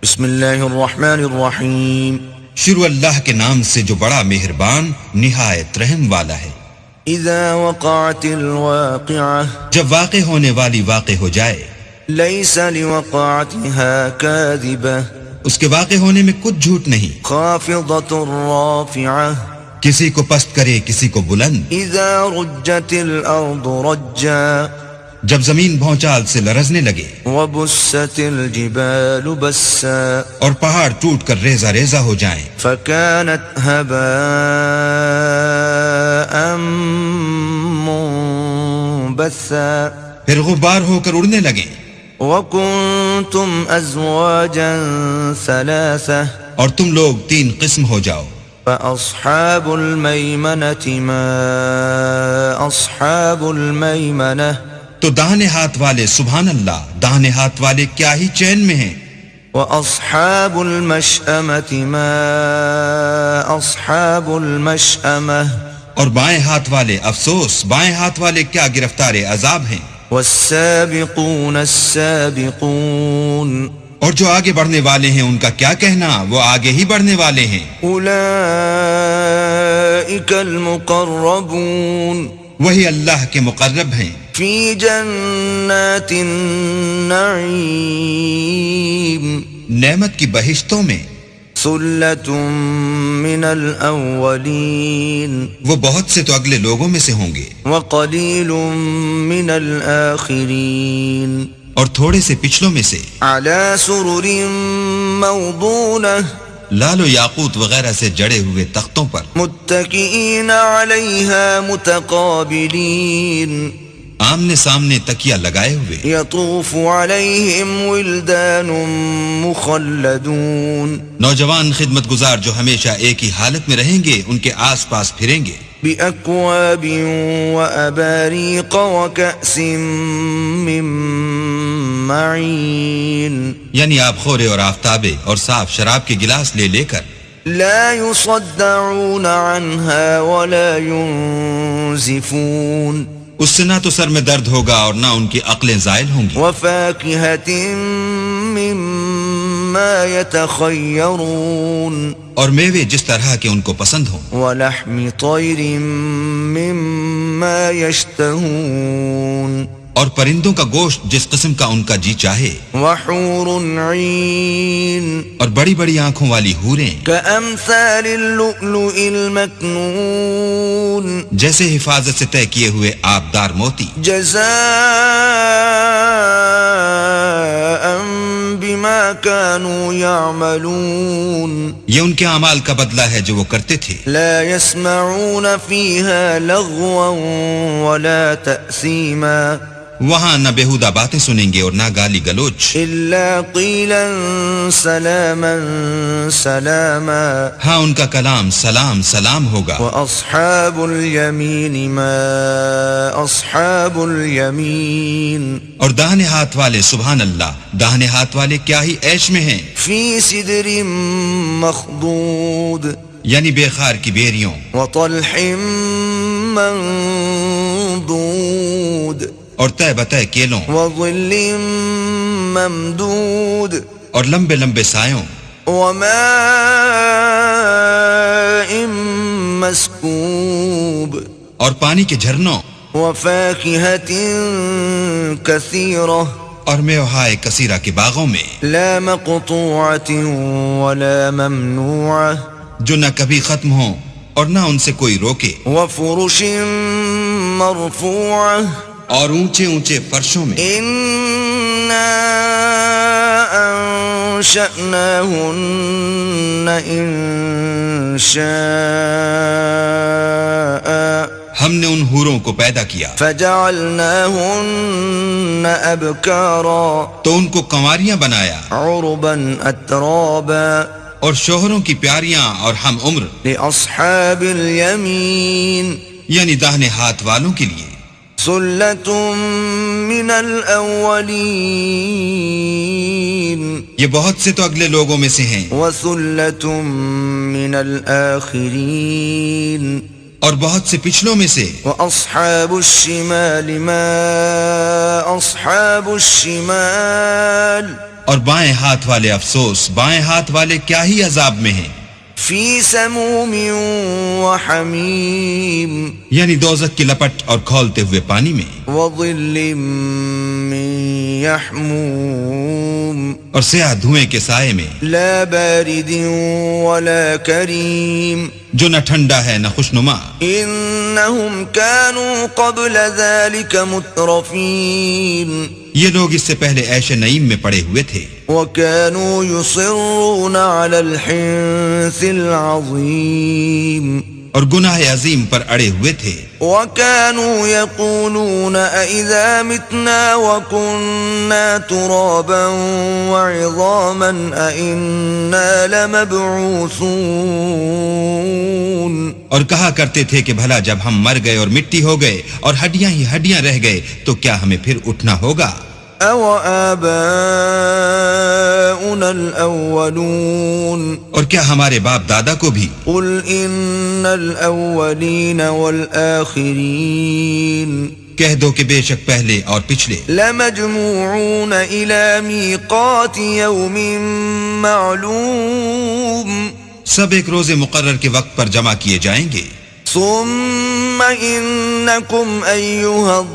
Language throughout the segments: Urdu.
بسم اللہ الرحمن الرحیم. شروع اللہ کے نام سے جو بڑا مہربان نہایت رحم والا ہے. اذا وقعت الواقعہ جب واقع ہونے والی واقع ہو جائے. لیس لوقعتها کاذبہ اس کے واقع ہونے میں کچھ جھوٹ نہیں. خافضۃ رافعہ کسی کو پست کرے کسی کو بلند. اذا رجت الارض رجا جب زمین بھونچال سے لرزنے لگے. وبست الجبال بسا اور پہاڑ ٹوٹ کر ریزہ ریزہ ہو جائیں. فكانت هباء منبثا پھر غبار ہو کر اڑنے لگیں. وكنتم ازواجا ثلاثة اور تم لوگ 3 قسم ہو جاؤ. فاصحاب الميمنة ما اصحاب الميمنة تو داہنے ہاتھ والے سبحان اللہ داہنے ہاتھ والے کیا ہی چین میں ہیں. واصحاب المشأمة ما اصحاب المشأمة اور بائیں ہاتھ والے افسوس بائیں ہاتھ والے کیا گرفتار عذاب ہیں. والسابقون السابقون اور جو آگے بڑھنے والے ہیں ان کا کیا کہنا وہ آگے ہی بڑھنے والے ہیں. اولئک المقربون وہی اللہ کے مقرب ہیں. فی جنات النعیم نعمت کی بہشتوں میں. ثلۃ من الاولین وہ بہت سے تو اگلے لوگوں میں سے ہوں گے. وقلیل من الاخرین اور تھوڑے سے پچھلوں میں سے. علی سرر موضونہ لال و یاقوت وغیرہ سے جڑے ہوئے تختوں پر. متکئین علیہا متقابلین آمنے سامنے تکیہ لگائے ہوئے. یطوف علیہم ولدان مخلدون نوجوان خدمت گزار جو ہمیشہ ایک ہی حالت میں رہیں گے ان کے آس پاس پھریں گے. بأکواب وأباریق وکأس من معین یعنی آب خورے اور آفتابے اور صاف شراب کے گلاس لے لے کر. لا يصدعون عنها ولا ينزفون اس سے نہ تو سر میں درد ہوگا اور نہ ان کی عقلیں زائل ہوں گی. وفاکہۃ مما یتخیرون اور میوے جس طرح کے ان کو پسند ہوں. ولحم طیر مما یشتہون اور پرندوں کا گوشت جس قسم کا ان کا جی چاہے. وحور عین اور بڑی بڑی آنکھوں والی حوریں کامثال اللؤلؤ المکنون جیسے حفاظت سے طے کیے ہوئے آبدار موتی. جزاء بما كانوا يعملون یہ ان کے اعمال کا بدلہ ہے جو وہ کرتے تھے. لا يسمعون فيها لغوا ولا تأثيما وہاں نہ بےہودہ باتیں سنیں گے اور نہ گالی گلوچ. إلا قيلا سلاما سلاما ہاں ان کا کلام سلام سلام ہوگا. وأصحاب اليمين ما أصحاب اليمين اور داہنے ہاتھ والے سبحان اللہ داہنے ہاتھ والے کیا ہی عیش میں ہیں. في سدر مخضود یعنی بے خار کی بیریوں. وطلح منضود اور تہ بتہ کیلوں. وظل ممدود اور لمبے لمبے سایوں. وماء مسکوب اور پانی کے جھرنوں. وفاکہۃ کثیرہ اور میوہائے کثیرہ کے باغوں میں. لا مقطوعۃ ولا ممنوعہ جو نہ کبھی ختم ہوں اور نہ ان سے کوئی روکے. وفرش مرفوعہ اور اونچے اونچے فرشوں میں. انا انشأناہن انشاء ہم نے ان حوروں کو پیدا کیا. فجعلناہن ابکارا تو ان کو کنواریاں بنایا. عربا اترابا اور شوہروں کی پیاریاں اور ہم عمر. لأصحاب الیمین یعنی داہنے ہاتھ والوں کے لیے. ثلۃ من الاولین یہ بہت سے تو اگلے لوگوں میں سے ہیں. وثلۃ من الاخرین اور بہت سے پچھلوں میں سے. وَأَصْحَابُ الشِّمَالِ مَا أَصْحَابُ الشِّمَالِ اور بائیں ہاتھ والے افسوس، بائیں ہاتھ والے کیا ہی عذاب میں ہیں، فی سموم وحمیم یعنی دوزخ کی لپٹ اور کھولتے ہوئے پانی میں، وظل من یحموم اور سیاہ دھوئیں کے سائے میں، لا بارد ولا کریم جو نہ ٹھنڈا ہے نہ خوشنما۔ انہم كانوا قبل ذلك مترفین یہ لوگ اس سے پہلے عیش نعیم میں پڑے ہوئے تھے، وكانوا يصرون على الحنث العظیم اور گناہ عظیم پر اڑے ہوئے تھے، وكانوا يقولون أإذا متنا وكنا ترابا وعظاما أإنا لمبعوثون اور کہا کرتے تھے کہ بھلا جب ہم مر گئے اور مٹی ہو گئے اور ہڈیاں ہی ہڈیاں رہ گئے تو کیا ہمیں پھر اٹھنا ہوگا؟ أو آباؤنا الأولون اور کیا ہمارے باپ دادا کو بھی؟ قل إن الأولين والآخرين کہہ دو کہ بے شک پہلے اور پچھلے لمجموعون إلى ميقات يوم معلوم سب ایک روز مقرر کے وقت پر جمع کیے جائیں گے، ثم إنكم أيها الضالون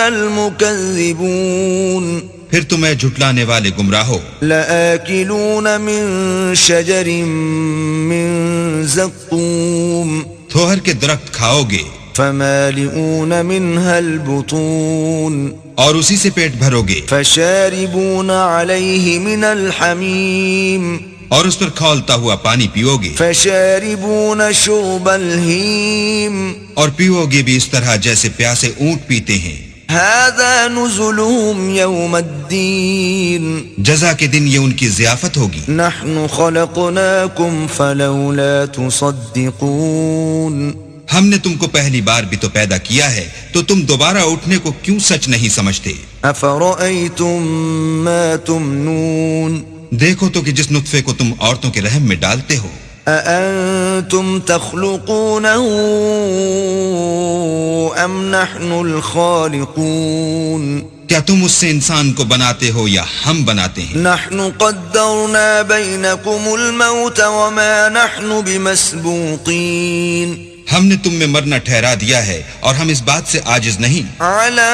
المكذبون پھر تمہیں جھٹلانے والے گمراہو، لآكلون من شجر من زقوم تھوہر کے درخت کھاؤ گے، فمالئون منها البطون اور اسی سے پیٹ بھرو گے، فشاربون عليه من الحميم اور اس پر کھولتا ہوا پانی پیو گے، فشاربون شرب الهيم اور پیو گے بھی اس طرح جیسے پیاسے اونٹ پیتے ہیں۔ هذا نزلهم يوم الدين جزا کے دن یہ ان کی ضیافت ہوگی۔ نحن خلقناكم فلولا تصدقون ہم نے تم کو پہلی بار بھی تو پیدا کیا ہے تو تم دوبارہ اٹھنے کو کیوں سچ نہیں سمجھتے؟ افرأيتم ما تمنون دیکھو تو کہ جس نطفے کو تم عورتوں کے رحم میں ڈالتے ہو، أأنتم تخلقونه أم نحن الخالقون کیا تم اس سے انسان کو بناتے ہو یا ہم بناتے ہیں؟ نحن قدرنا بينكم الموت وما نحن بمسبوقين ہم نے تم میں مرنا ٹھہرا دیا ہے اور ہم اس بات سے عاجز نہیں، على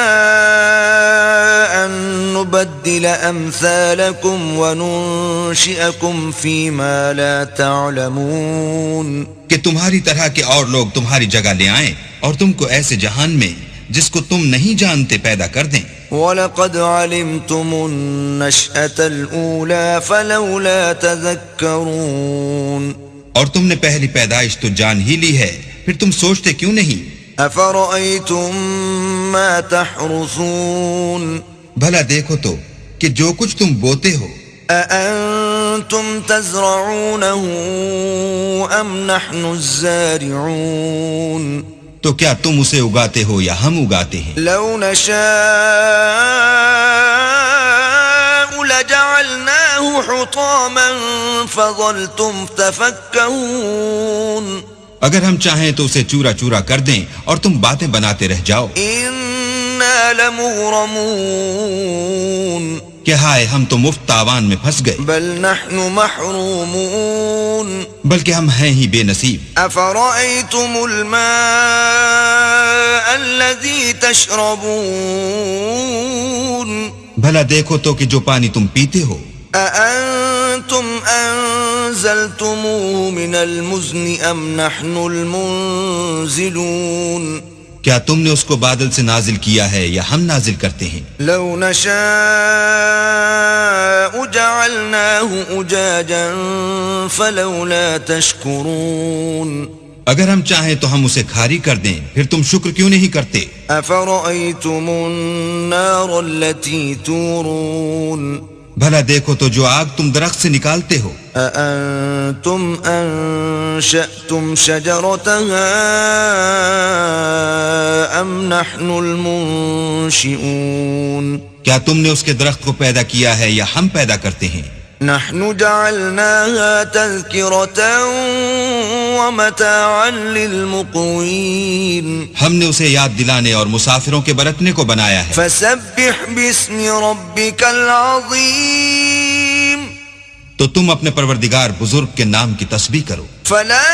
أن نبدل أمثالكم وننشئكم فيما لا تعلمون کہ تمہاری طرح کے اور لوگ تمہاری جگہ لے آئیں اور تم کو ایسے جہان میں جس کو تم نہیں جانتے پیدا کر دیں۔ وَلَقَدْ عَلِمْتُمُ النَّشْأَةَ الْأُولَى فَلَوْلَا تَذَكَّرُونَ اور تم نے پہلی پیدائش تو جان ہی لی ہے، پھر تم سوچتے کیوں نہیں؟ أَفَرَأَيْتُم مَّا تَحْرُثُونَ بھلا دیکھو تو کہ جو کچھ تم بوتے ہو، أَأَنتُمْ تَزْرَعُونَهُ أَمْ نَحْنُ الزَّارِعُونَ تو کیا تم اسے اگاتے ہو یا ہم اگاتے ہیں؟ لَوْ نَشَاءُ لَجَعَلْنَاهُ حُطَامًا فَظَلْتُمْ تَفَكَّهُونَ اگر ہم چاہیں تو اسے چورا چورا کر دیں اور تم باتیں بناتے رہ جاؤ۔ إِنَّا لَمُغْرَمُونَ کہ ہائے ہم تو مفت تاوان میں پھنس گئے، بل نحن محرومون بلکہ ہم ہیں ہی بے نصیب۔ أفرأيتم الماء الذي تشربون بھلا دیکھو تو کہ جو پانی تم پیتے ہو، أأنتم أنزلتموه من المزن أم نحن المنزلون کیا تم نے اس کو بادل سے نازل کیا ہے یا ہم نازل کرتے ہیں؟ لو نشاء جعلناه أجاجا فلولا تشكرون اگر ہم چاہیں تو ہم اسے کھاری کر دیں، پھر تم شکر کیوں نہیں کرتے؟ أفرأيتم النار التي تورون بھلا دیکھو تو جو آگ تم درخت سے نکالتے ہو، أأنتم أنشأتم شجرتها أم نحن المنشئون کیا تم نے اس کے درخت کو پیدا کیا ہے یا ہم پیدا کرتے ہیں؟ نحن جعلناها تذكرة ومتاعا للمقوين ہم نے اسے یاد دلانے اور مسافروں کے برتنے کو بنایا ہے. فسبح باسم ربك العظيم تو تم اپنے پروردگار بزرگ کے نام کی تسبیح کرو. فلا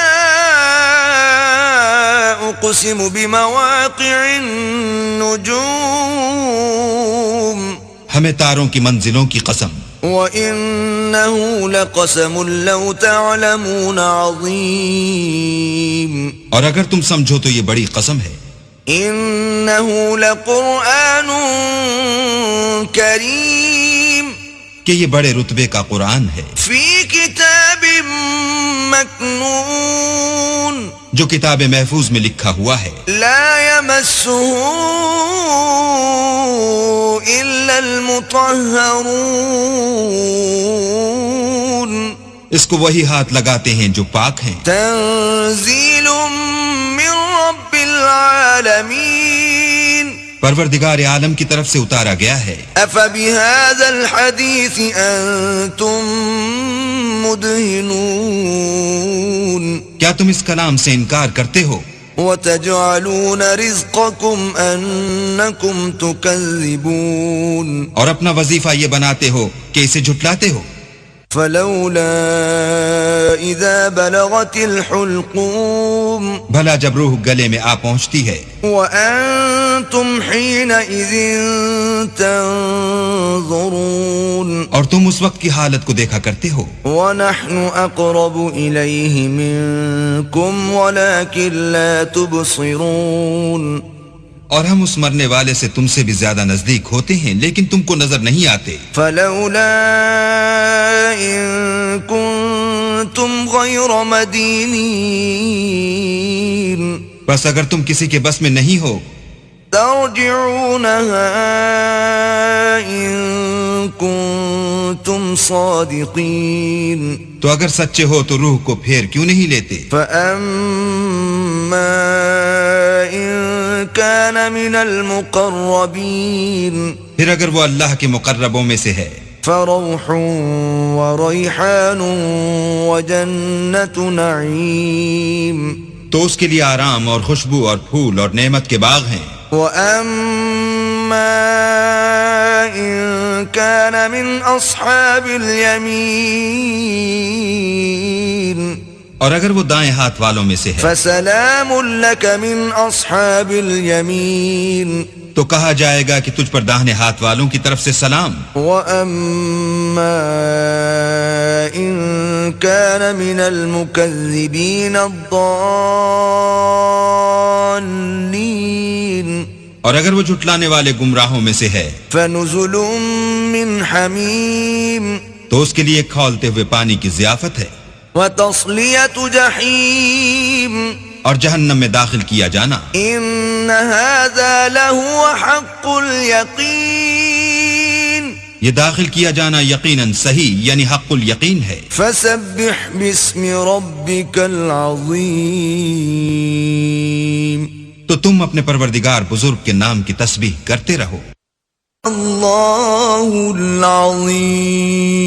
اقسم بمواقع النجوم ہمیں تاروں کی منزلوں کی قسم. وَإِنَّهُ لَقَسَمٌ لَوْ تَعْلَمُونَ عَظِيمٌ اور اگر تم سمجھو تو یہ بڑی قسم ہے. إِنَّهُ لَقُرْآنٌ كَرِيمٌ کہ یہ بڑے رتبے کا قرآن ہے. فِي كِتَابٍ مَكْنُونٍ جو کتاب محفوظ میں لکھا ہوا ہے. لا يمسه إلا المطهرون اس کو وہی ہاتھ لگاتے ہیں جو پاک ہیں. تنزيل من رب العالمين پروردگار عالم کی طرف سے اتارا گیا ہے. أفبهذا الحديث أنتم مدهنون کیا تم اس کلام سے انکار کرتے ہو؟ وتجعلون رزقكم أنكم تكذبون اور اپنا وظیفہ یہ بناتے ہو کہ اسے جھٹلاتے ہو. فلولا إذا بلغت الحلقوم بھلا جب روح گلے میں آ پہنچتی ہے وأنتم حينئذ تنظرون اور تم اس وقت کی حالت کو دیکھا کرتے ہو. ونحن أقرب إليه منكم ولكن لا تبصرون اور ہم اس مرنے والے سے تم سے بھی زیادہ نزدیک ہوتے ہیں لیکن تم کو نظر نہیں آتے. فلولا إن كنتم غير مدينين بس اگر تم کسی کے بس میں نہیں ہو ترجعونها إن كنتم صادقين تو اگر سچے ہو تو روح کو پھیر کیوں نہیں لیتے. فأما إن كان من المقربين پھر اگر وہ اللہ کے مقربوں میں سے ہے فروح وريحان وجنة نعيم تو اس کے لیے آرام اور خوشبو اور پھول اور نعمت کے باغ ہیں. وأما إن كان من أصحاب اليمين اور اگر وہ دائیں ہاتھ والوں میں سے ہے فسلام لك من أصحاب اليمين تو کہا جائے گا کہ تجھ پر داہنے ہاتھ والوں کی طرف سے سلام. وَأَمَّا إِن كَانَ مِنَ الْمُكَذِّبِينَ الضَّالِّينَ اور اگر وہ جھٹلانے والے گمراہوں میں سے ہے فَنُزُلٌ مِّنْ حَمِيمٍ تو اس کے لیے کھولتے ہوئے پانی کی ضیافت ہے. وَتَصْلِيَةُ جَحِيمٍ اور جہنم میں داخل کیا جانا. إِنَّ هَذَا لَهُوَ حَقُّ الْيَقِينِ یہ داخل کیا جانا یقیناً صحیح یعنی حق الیقین ہے. فَسَبِّحْ بِاسْمِ رَبِّكَ الْعَظِيمِ تو تم اپنے پروردگار بزرگ کے نام کی تسبیح کرتے رہو. اللہ العظیم